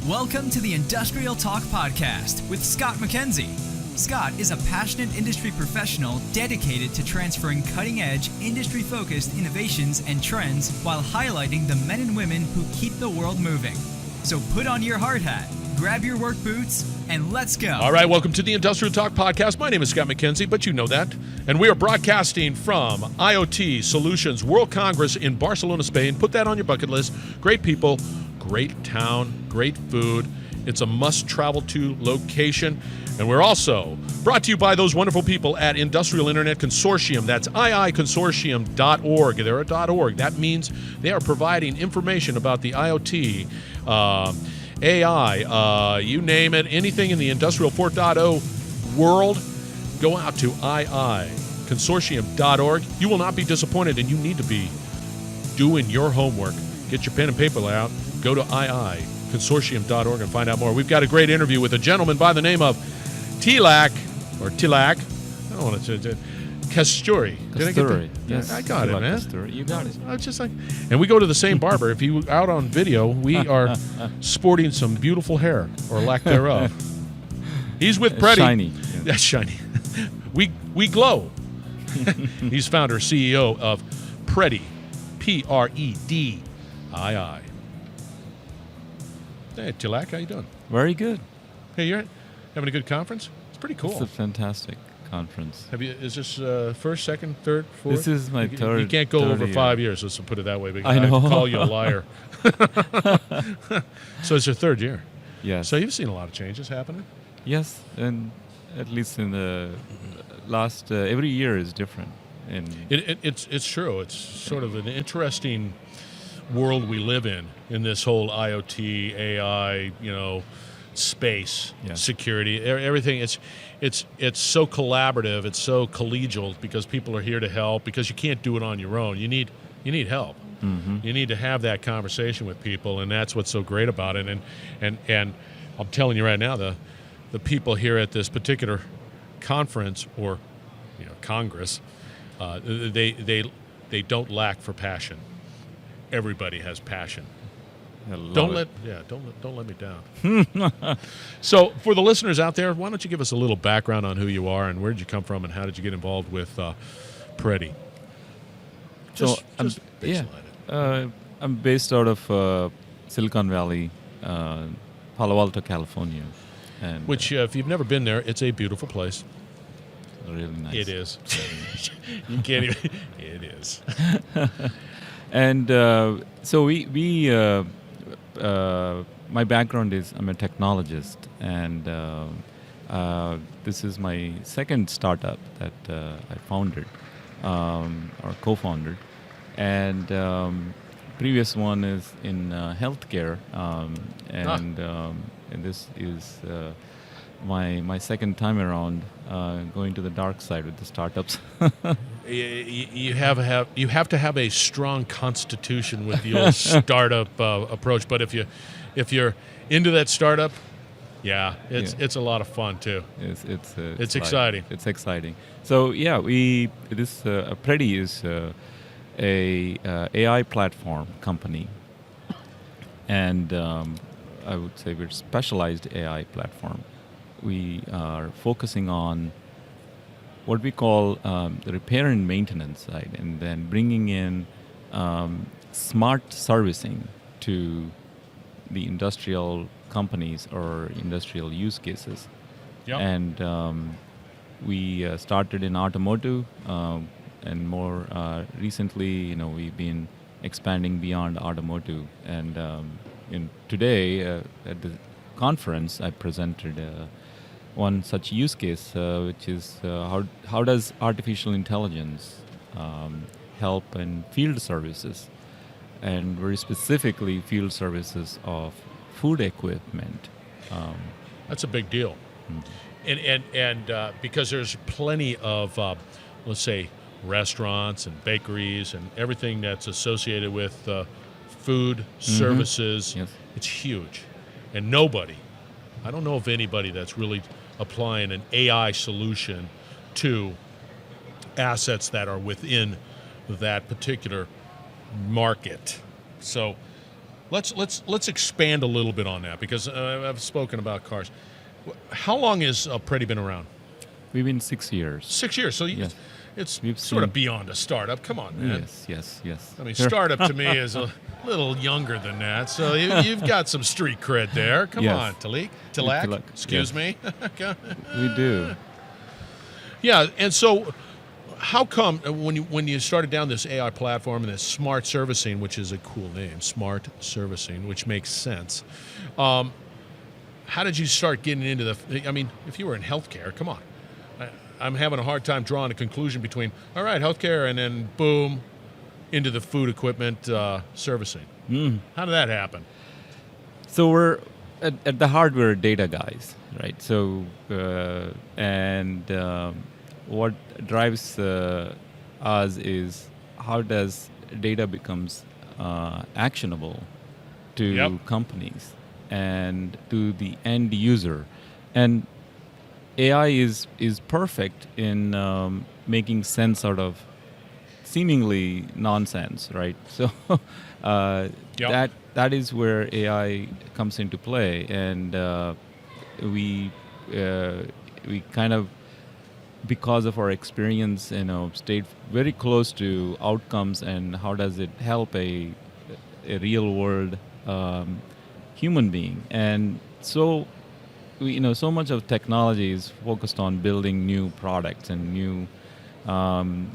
Welcome to the Industrial Talk Podcast with Scott McKenzie. Scott is a passionate industry professional dedicated to transferring cutting-edge, industry-focused innovations and trends while highlighting the men and women who keep the world moving. So put on your hard hat, grab your work boots, and let's go. All right, welcome to the Industrial Talk Podcast. My name is Scott McKenzie, but you know that. And we are broadcasting from IoT Solutions World Congress in Barcelona, Spain. Put that on your bucket list. Great people, great town, great food. It's a must-travel-to location. And we're also brought to you by those wonderful people at Industrial Internet Consortium. That's iiconsortium.org. They're a .org. That means they are providing information about the IoT, AI, you name it, anything in the Industrial 4.0 world, go out to iiconsortium.org. You will not be disappointed, and you need to be doing your homework. Get your pen and paper out. Go to iiconsortium.org and find out more. We've got a great interview with a gentleman by the name of Tilak, I don't want to Kasturi. Did I get that? Yes. I got it, man. Kasturi. You got it. I was just like, and we go to the same barber. If you out on video, we are sporting some beautiful hair or lack thereof. He's with Predii. Shiny. That's shiny. We glow. He's founder, CEO of Predii, Predii. Hey, Tilak, how you doing? Very good. Hey, you're having a good conference? It's pretty cool. It's a fantastic conference. Is this first, second, third, fourth? This is my third. You can't go over year. 5 years, let's put it that way. Because I know. I'd call you a liar. So it's your third year. Yes. So you've seen a lot of changes happening? Yes, and at least in the last, every year is different. And It's true. It's sort of an interesting world we live in this whole IoT, AI, space, security, everything. It's so collaborative. It's so collegial because people are here to help. Because you can't do it on your own. You need help. Mm-hmm. You need to have that conversation with people, and that's what's so great about it. And I'm telling you right now, the people here at this particular conference or Congress, they don't lack for passion. Everybody has passion. Don't let me down. So for the listeners out there, why don't you give us a little background on who you are and where did you come from and how did you get involved with Predii? I'm based out of Silicon Valley, Palo Alto, California. And which, if you've never been there, it's a beautiful place. Really nice. It is. You can't even. It is. And so my background is I'm a technologist, and this is my second startup that I founded or co-founded, and previous one is in healthcare, and this is my second time around going to the dark side with the startups. You have to have a strong constitution with the old startup approach. But if you're into that startup, it's a lot of fun too. It's exciting. It's exciting. So Predii is a AI platform company, and I would say we're a specialized AI platform. We are focusing on what we call the repair and maintenance side, and then bringing in smart servicing to the industrial companies or industrial use cases. Yep. And we started in automotive, and more recently, we've been expanding beyond automotive. And today at the conference, I presented one such use case, which is how does artificial intelligence help in field services, and very specifically field services of food equipment. That's a big deal. Mm-hmm. And because there's plenty of, let's say, restaurants and bakeries and everything that's associated with food, services, Yes. It's huge. And I don't know of anybody that's really applying an AI solution to assets that are within that particular market. So let's expand a little bit on that because I've spoken about cars. How long has Predii been around? We've been 6 years. 6 years. So Yes. it's We've sort of seen- beyond a startup. Come on, man. Yes. I mean, startup to me is a little younger than that. So you've got some street cred there. Come Yes. on, Tilak. Tilak, Excuse yes. me. We do. Yeah, and so how come when you started down this AI platform and this smart servicing, which is a cool name, smart servicing, which makes sense. How did you start getting into I mean, if you were in healthcare, come on. I'm having a hard time drawing a conclusion between, all right, healthcare, and then boom, into the food equipment servicing. How did that happen? So we're at the heart, we're data guys, right? So what drives us is how does data becomes actionable to Yep. companies and to the end user, and AI is perfect in making sense out of seemingly nonsense, right? So Yep. that is where AI comes into play, and we kind of, because of our experience, stayed very close to outcomes and how does it help a real world human being. And so so much of technology is focused on building new products and new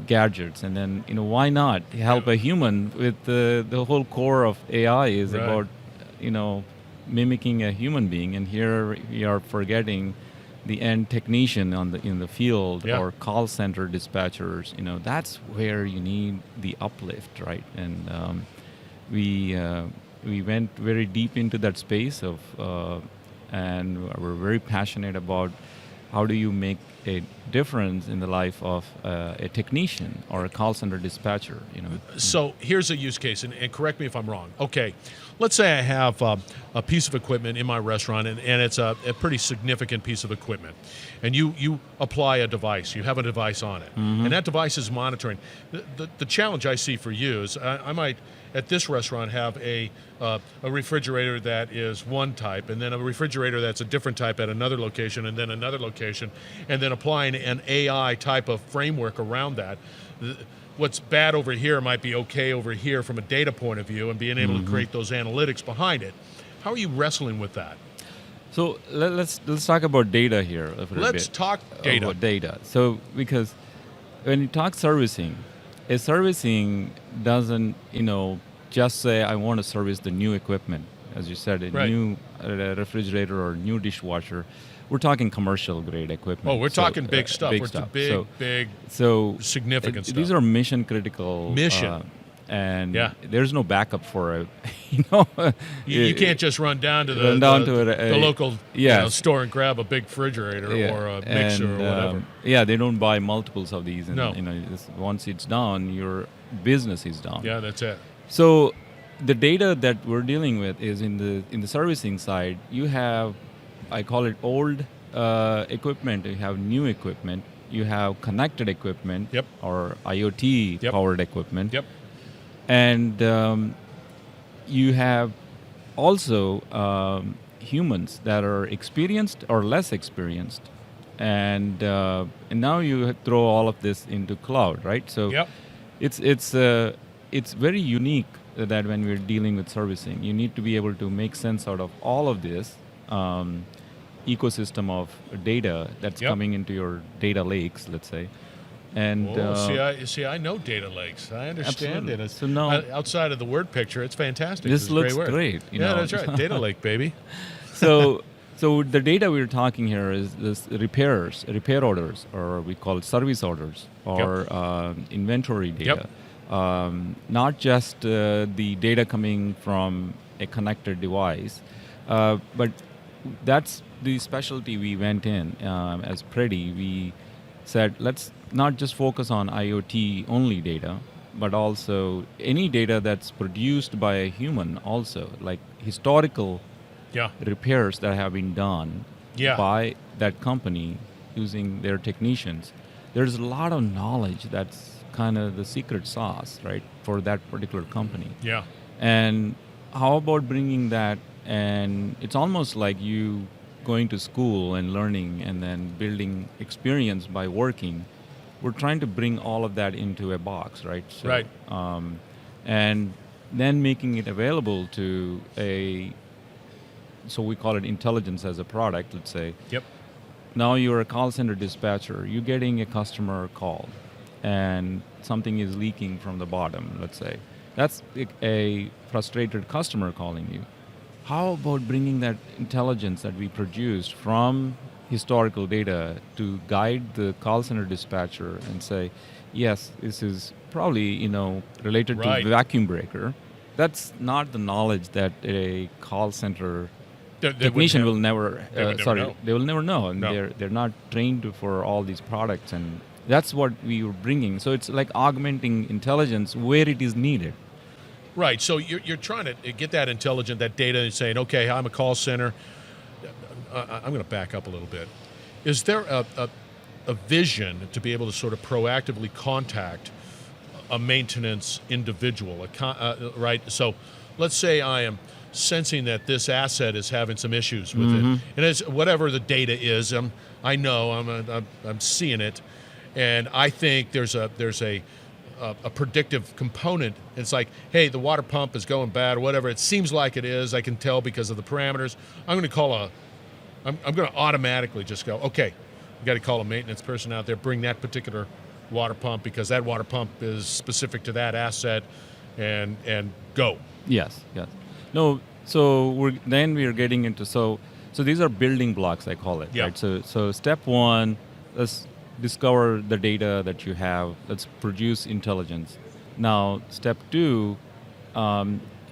gadgets, and then why not help a human with the whole core of AI is Right. about mimicking a human being, and here we are forgetting the end technician in the field, Yeah. or call center dispatchers. That's where you need the uplift, right? And we went very deep into that space and we're very passionate about how do you make a difference in the life of a technician or a call center dispatcher. So here's a use case, and correct me if I'm wrong. Okay, let's say I have a piece of equipment in my restaurant, and it's a pretty significant piece of equipment, and you apply a device. You have a device on it, and that device is monitoring. The challenge I see for you is I might, at this restaurant, have a refrigerator that is one type, and then a refrigerator that's a different type at another location, and then another location, and then applying an AI type of framework around that. What's bad over here might be okay over here from a data point of view, and being able to create those analytics behind it. How are you wrestling with that? So let's talk about data here a little bit. Let's talk data. About data. So because when you talk servicing, a servicing doesn't just say I want to service the new equipment, as you said, a Right. new refrigerator or new dishwasher. We're talking commercial grade equipment. Oh, we're So, talking big stuff. Big We're stuff. big, So significant stuff. These are mission critical. Mission. And Yeah. there's no backup for it. You can't just run down to Run down to the local yes. store and grab a big refrigerator or a mixer and, or whatever. They don't buy multiples of these. And, No. once it's down, your business is down. Yeah, that's it. So the data that we're dealing with is in the servicing side. You have, I call it old equipment. You have new equipment. You have connected equipment. Yep. Or IoT Yep. powered equipment. Yep. And you have also humans that are experienced or less experienced, and now you throw all of this into cloud, right? So Yep. it's very unique that when we're dealing with servicing, you need to be able to make sense out of all of this ecosystem of data that's Yep. coming into your data lakes, let's say. And I know data lakes. I understand Absolutely. it. It's, So now- outside of the word picture, it's fantastic. This It's a looks word. great, Yeah, that's right. Data lake, baby. so the data we're talking here is this repair orders, or we call it service orders, or inventory data. Not just the data coming from a connected device, but that's the specialty we went in as Predii. We said, let's not just focus on IoT only data, but also any data that's produced by a human also, like historical Yeah. repairs that have been done Yeah. by that company using their technicians. There's a lot of knowledge that's kind of the secret sauce, right, for that particular company. Yeah. And how about bringing that, and it's almost like you going to school and learning and then building experience by working. We're trying to bring all of that into a box, right? So, Right. And then making it available to so we call it intelligence as a product, let's say. Yep. Now you're a call center dispatcher, you're getting a customer call, and something is leaking from the bottom, let's say. That's a frustrated customer calling you. How about bringing that intelligence that we produced from historical data to guide the call center dispatcher and say, yes, this is probably related Right. to the vacuum breaker. That's not the knowledge that a call center technician will never. They would never know. They will never know, and No. they're not trained for all these products, and that's what we were bringing. So it's like augmenting intelligence where it is needed. Right. So you're trying to get that that data, and saying, okay, I'm a call center. I'm going to back up a little bit. Is there a vision to be able to sort of proactively contact a maintenance individual, right? So let's say I am sensing that this asset is having some issues with it, and it's whatever the data is. I know I'm seeing it, and I think there's a predictive component. It's like, hey, the water pump is going bad or whatever. It seems like it is. I can tell because of the parameters. I'm going to call I'm going to automatically just go, okay, we got to call a maintenance person out there, bring that particular water pump because that water pump is specific to that asset, and go. Yes. No, so we are getting into so these are building blocks, I call it. Yeah. Right. So step one, let's discover the data that you have. Let's produce intelligence. Now, step two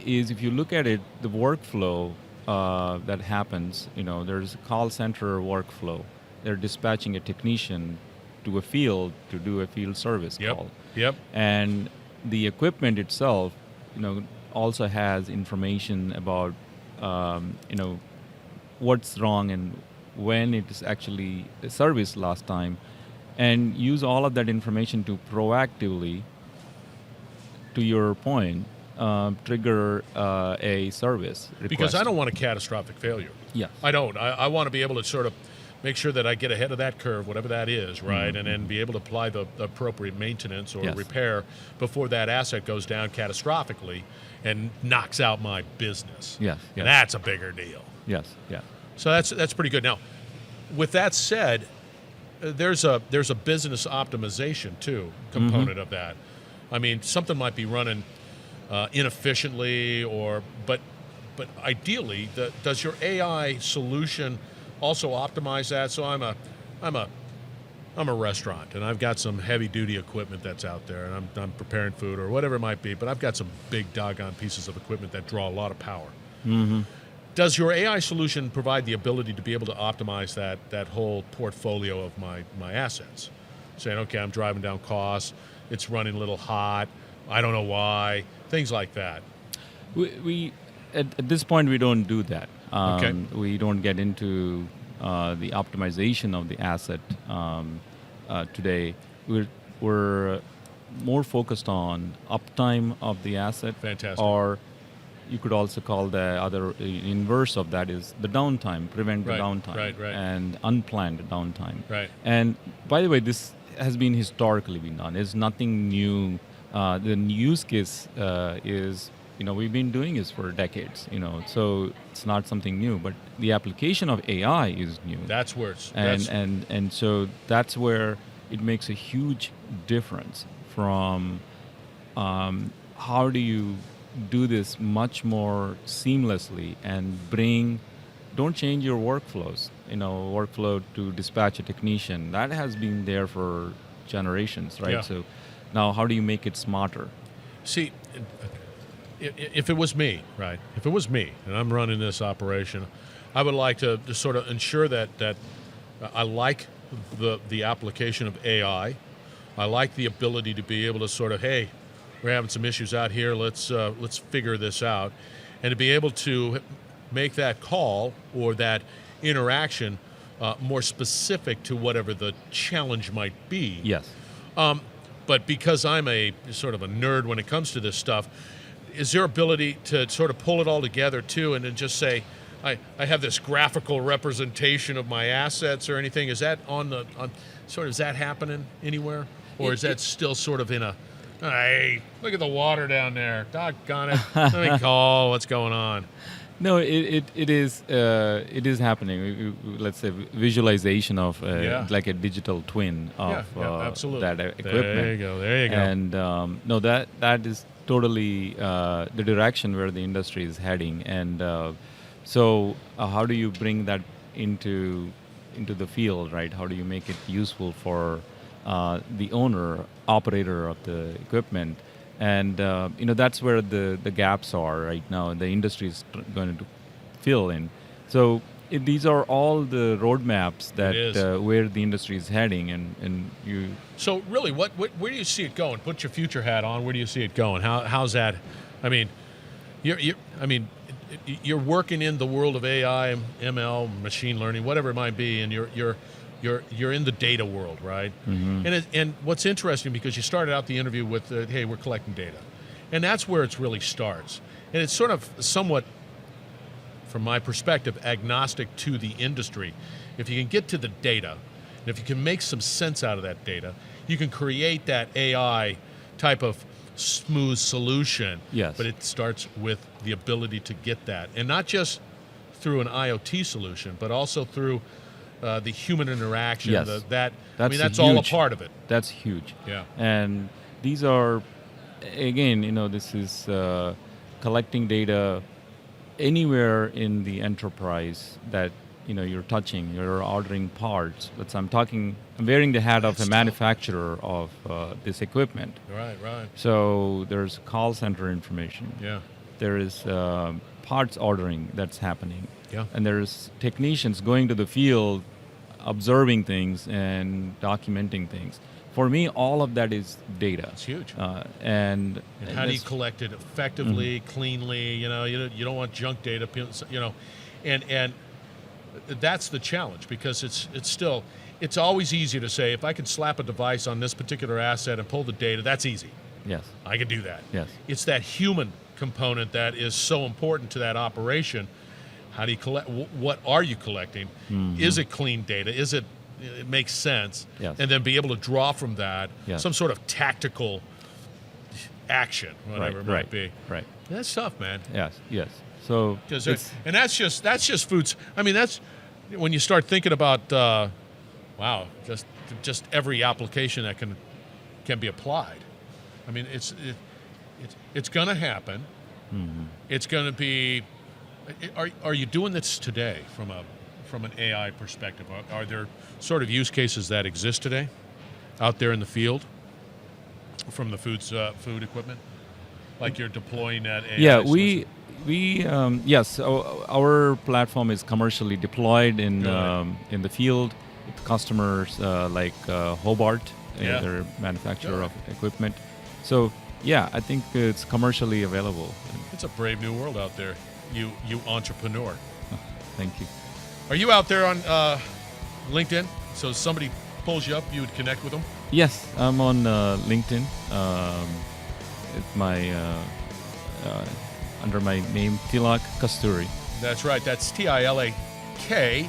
is, if you look at it, the workflow that happens. There's a call center workflow. They're dispatching a technician to a field to do a field service call. Yep. And the equipment itself, also has information about, what's wrong and when it is actually serviced last time, and use all of that information to proactively, to your point, trigger a service request. Because I don't want a catastrophic failure. Yeah. I don't. I want to be able to sort of make sure that I get ahead of that curve, whatever that is, right? And then be able to apply the appropriate maintenance or repair before that asset goes down catastrophically and knocks out my business. Yes. And that's a bigger deal. Yes. Yeah. So that's pretty good. Now, with that said, there's a business optimization too component of that. I mean, something might be running inefficiently, but ideally, does your AI solution also optimize that? So I'm a restaurant, and I've got some heavy duty equipment that's out there, and I'm preparing food or whatever it might be, but I've got some big doggone pieces of equipment that draw a lot of power. Does your AI solution provide the ability to be able to optimize that whole portfolio of my assets? Saying, okay, I'm driving down costs, it's running a little hot, I don't know why, things like that. We at this point, we don't do that. Okay. We don't get into the optimization of the asset today. We're more focused on uptime of the asset. Fantastic. Or you could also call the other inverse of that is the downtime, prevent the downtime, right. and unplanned downtime. Right. And by the way, this has been historically been done. It's nothing new. The use case is, we've been doing this for decades, so it's not something new, but the application of AI is new. That's where it's... And so that's where it makes a huge difference from how do you do this much more seamlessly and don't change your workflows, workflow to dispatch a technician. That has been there for generations, right? Yeah. So now how do you make it smarter? See, if it was me, right? If it was me and I'm running this operation, I would like to sort of ensure that I like the application of AI. I like the ability to be able to sort of, hey, we're having some issues out here. Let's figure this out, and to be able to make that call or that interaction more specific to whatever the challenge might be. Yes. But because I'm a sort of a nerd when it comes to this stuff, is there ability to sort of pull it all together too, and then just say, I have this graphical representation of my assets or anything? Is that is that happening anywhere, or is that still sort of in a, hey, look at the water down there, doggone it, let me call, what's going on? No, it is happening. Let's say visualization of like a digital twin of absolutely. that equipment. There you go. And no, that is totally the direction where the industry is heading. And so, how do you bring that into the field, right? How do you make it useful for the owner, operator of the equipment? And that's where the gaps are right now, and the industry is going to fill in. So these are all the roadmaps that where the industry is heading, and you. So really, where do you see it going? Put your future hat on. Where do you see it going? How's that? I mean, you're working in the world of AI, ML, machine learning, whatever it might be, and you're in the data world, right? Mm-hmm. And what's interesting, because you started out the interview with, hey, we're collecting data. And that's where it really starts. And it's sort of somewhat, from my perspective, agnostic to the industry. If you can get to the data, and if you can make some sense out of that data, you can create that AI type of smooth solution. Yes. But it starts with the ability to get that. And not just through an IoT solution, but also through the human interaction. Yes. That's all a part of it. That's huge. Yeah. And these are, again, this is collecting data anywhere in the enterprise that you're touching. You're ordering parts. I'm wearing the hat of a manufacturer of this equipment. Right. So there's call center information. Yeah. There is parts ordering that's happening. Yeah. And there's technicians going to the field, observing things and documenting things. For me, all of that is data. It's huge. And how do you collect it effectively, cleanly? You don't want junk data. And that's the challenge, because it's always easy to say, if I can slap a device on this particular asset and pull the data, that's easy. Yes. I can do that. Yes. It's that human component that is so important to that operation. How do you collect? What are you collecting? Mm-hmm. Is it clean data? It makes sense? Yes. And then be able to draw from that some sort of tactical action, whatever it might be. Right. That's tough, man. Yes. So and that's just foods. I mean, that's when you start thinking about just every application that can be applied. I mean, it's going to happen. Mm-hmm. It's going to be. Are you doing this today from an AI perspective? Are there sort of use cases that exist today out there in the field from the food equipment, like you're deploying that AI? Yeah, we yes, our platform is commercially deployed in the field with customers like Hobart, their manufacturer of equipment. So yeah, I think it's commercially available. It's a brave new world out there, you entrepreneur. Thank you. Are you out there on LinkedIn? So if somebody pulls you up, you would connect with them? Yes, I'm on LinkedIn. It's my under my name, Tilak Kasturi. That's right. That's Tilak Kasturi.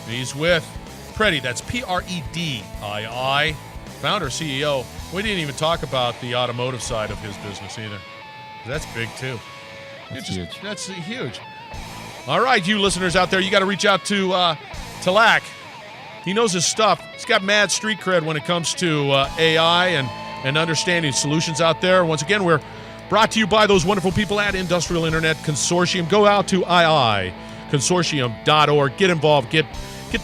He's with Predii. That's Predii, founder, CEO. We didn't even talk about the automotive side of his business either. That's big too. That's huge. That's huge. All right, you listeners out there, you got to reach out to Tilak. He knows his stuff. He's got mad street cred when it comes to AI and understanding solutions out there. Once again, we're brought to you by those wonderful people at Industrial Internet Consortium. Go out to iiconsortium.org. Get involved. Get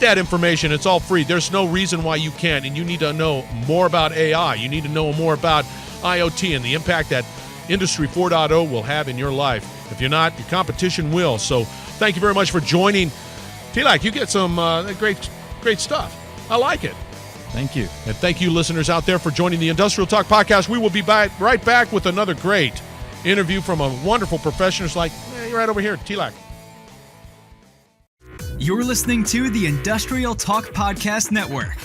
that information. It's all free. There's no reason why you can't, and you need to know more about AI. You need to know more about IoT and the impact that Industry 4.0 will have in your life. If you're not, your competition will. So thank you very much for joining. Tilak, you get some great stuff. I like it. Thank you. And thank you, listeners out there, for joining the Industrial Talk Podcast. We will be right back with another great interview from a wonderful professionals like you're right over here, Tilak. You're listening to the Industrial Talk Podcast Network.